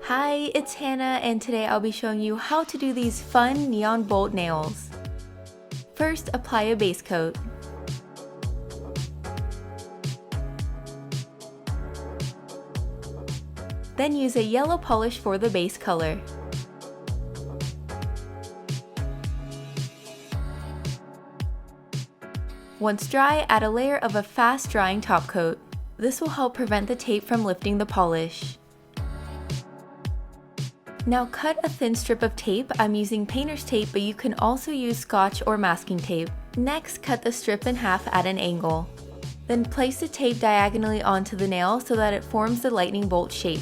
Hi, it's Hannah, and today I'll be showing you how to do these fun neon bolt nails. First, apply a base coat. Then use a yellow polish for the base color. Once dry, add a layer of a fast-drying top coat. This will help prevent the tape from lifting the polish. Now cut a thin strip of tape. I'm using painter's tape, but you can also use scotch or masking tape. Next, cut the strip in half at an angle. Then place the tape diagonally onto the nail so that it forms the lightning bolt shape.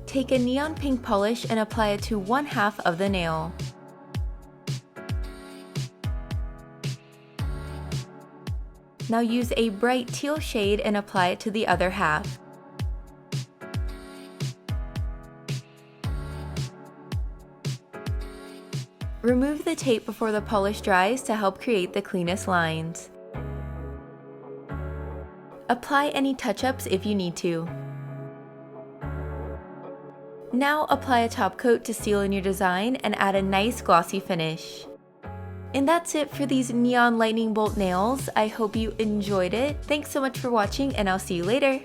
Take a neon pink polish and apply it to one half of the nail. Now use a bright teal shade and apply it to the other half. Remove the tape before the polish dries to help create the cleanest lines. Apply any touch-ups if you need to. Now apply a top coat to seal in your design and add a nice glossy finish. And that's it for these neon lightning bolt nails. I hope you enjoyed it. Thanks so much for watching, and I'll see you later.